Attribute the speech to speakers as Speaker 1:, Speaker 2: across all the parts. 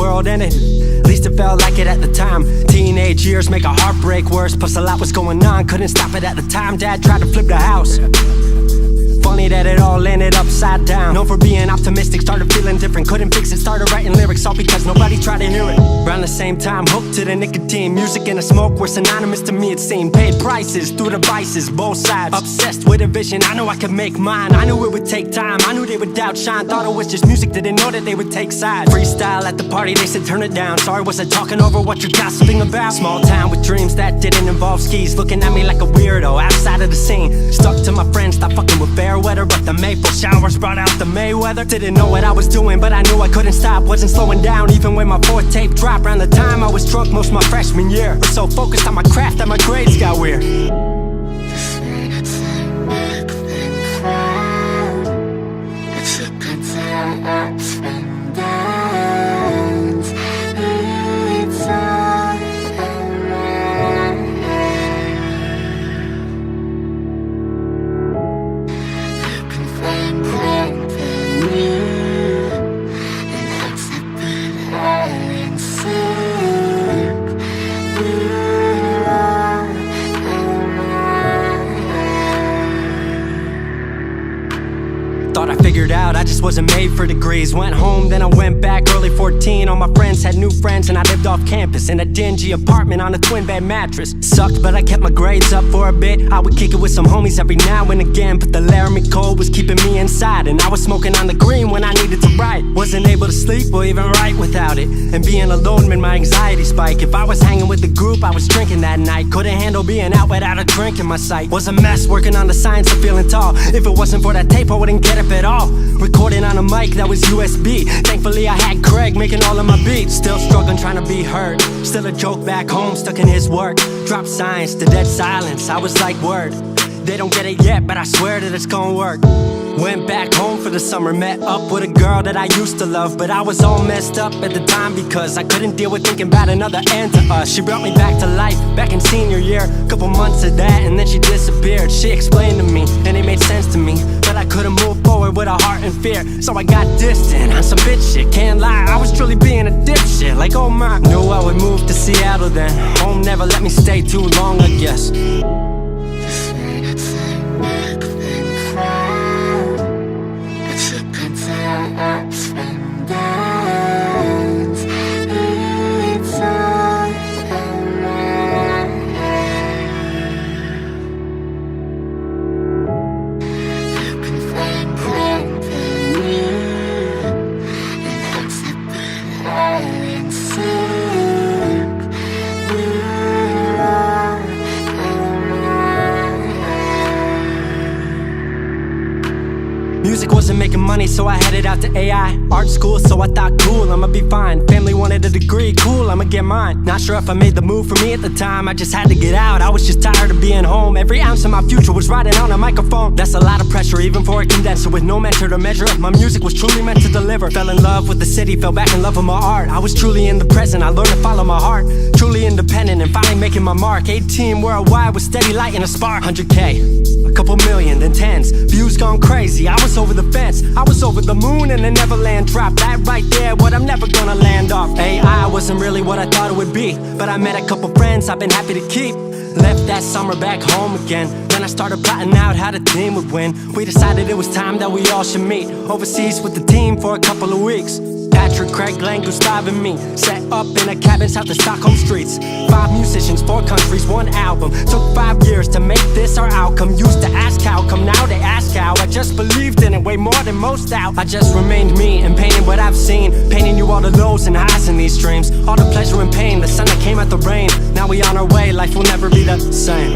Speaker 1: world ended. At least it felt like it at the time. Teenage years make a heartbreak worse. Plus a lot was going on, couldn't stop it at the time. Dad tried to flip the house. Funny that it all ended upside down. Known for being optimistic, started feeling different. Couldn't fix it, started writing lyrics, all because nobody tried to hear it. Around the same time, hooked to the nicotine. Music and the smoke were synonymous to me, it seemed. Paid prices through the vices, both sides. Obsessed with a vision, I knew I could make mine. I knew it would take time, I knew they would outshine. Thought it was just music, didn't know that they would take sides. Freestyle at the party, they said turn it down. Sorry, was I talking over what you're gossiping about? Small town with dreams that didn't involve skis. Looking at me like a weirdo, outside of the scene. Stuck to my friends, stopped fucking with fair weather. But the maple showers brought out the Mayweather. Didn't know what I was doing, but I knew I couldn't stop. Wasn't slowing down, even when my fourth tape dropped. Around the time I was drunk most my freshman year. Was so focused on my craft that my grades got weird. Thought I figured out, I just wasn't made for degrees. Went home, then I went back, early 14. All my friends had new friends and I lived off campus in a dingy apartment on a twin bed mattress. Sucked, but I kept my grades up for a bit. I would kick it with some homies every now and again, but the Laramie cold was keeping me inside. And I was smoking on the green when I needed to write. Wasn't able to sleep or even write without it. And being alone made my anxiety spike. If I was hanging with the group, I was drinking that night. Couldn't handle being out without a drink in my sight. Was a mess working on the science of feeling tall. If it wasn't for that tape, I wouldn't get up at all. Recording on a mic that was USB. Thankfully I had Craig making all of my beats. Still struggling trying to be heard. Still a joke back home, stuck in his work. Dropped science to dead silence, I was like word. They don't get it yet, but I swear that it's gonna work. Went back home for the summer, met up with a girl that I used to love. But I was all messed up at the time because I couldn't deal with thinking about another end to us. She brought me back to life, back in senior year. Couple months of that and then she disappeared. She explained to me, and it made sense to me, but I couldn't move forward with a heart in fear. So I got distant on some bitch shit, can't lie, I was truly being a dipshit. Like oh my, knew I would move to Seattle then. Home never let me stay too long, I guess. Music wasn't making money, so I headed out to AI art school, so I thought cool, I'ma be fine. Family wanted a degree, cool, I'ma get mine. Not sure if I made the move for me at the time, I just had to get out. I was just tired of being home. Every ounce of my future was riding on a microphone. That's a lot of pressure, even for a condenser. With no mentor to measure up, my music was truly meant to deliver. Fell in love with the city, fell back in love with my art. I was truly in the present, I learned to follow my heart. Truly independent and finally making my mark. 18 worldwide with steady light and a spark. 100K, a couple million, then tens. Views gone crazy, I was over the fence. I was over the moon and the Neverland drop. That right there, what I'm never gonna land off. AI wasn't really what I thought it would be, but I met a couple friends I've been happy to keep. Left that summer back home again. Then I started plotting out how the team would win. We decided it was time that we all should meet overseas with the team for a couple of weeks. Patrick, Craig, Glenn, Gustav and me set up in a cabin south of Stockholm streets. 5 musicians, 4 countries, 1 album. Took 5 years to make this our outcome. Used to ask how come, now they ask how. I just believed in it way more than most out. I just remained me and painted what I've seen, painting you all the lows and highs in these dreams. All the pleasure and pain, the sun that came out the rain. Now we on our way, life will never be the same.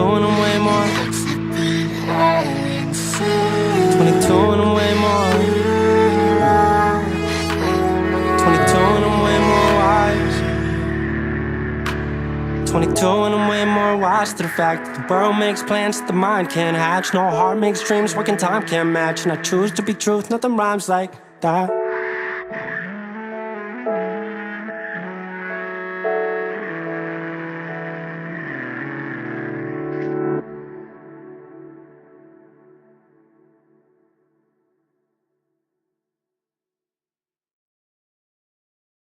Speaker 1: And I'm way more 22 and I'm way more 22 and I'm way more wise to the fact that the world makes plans that the mind can't hatch. No heart makes dreams, working time can't match. And I choose to be truth, nothing rhymes like that.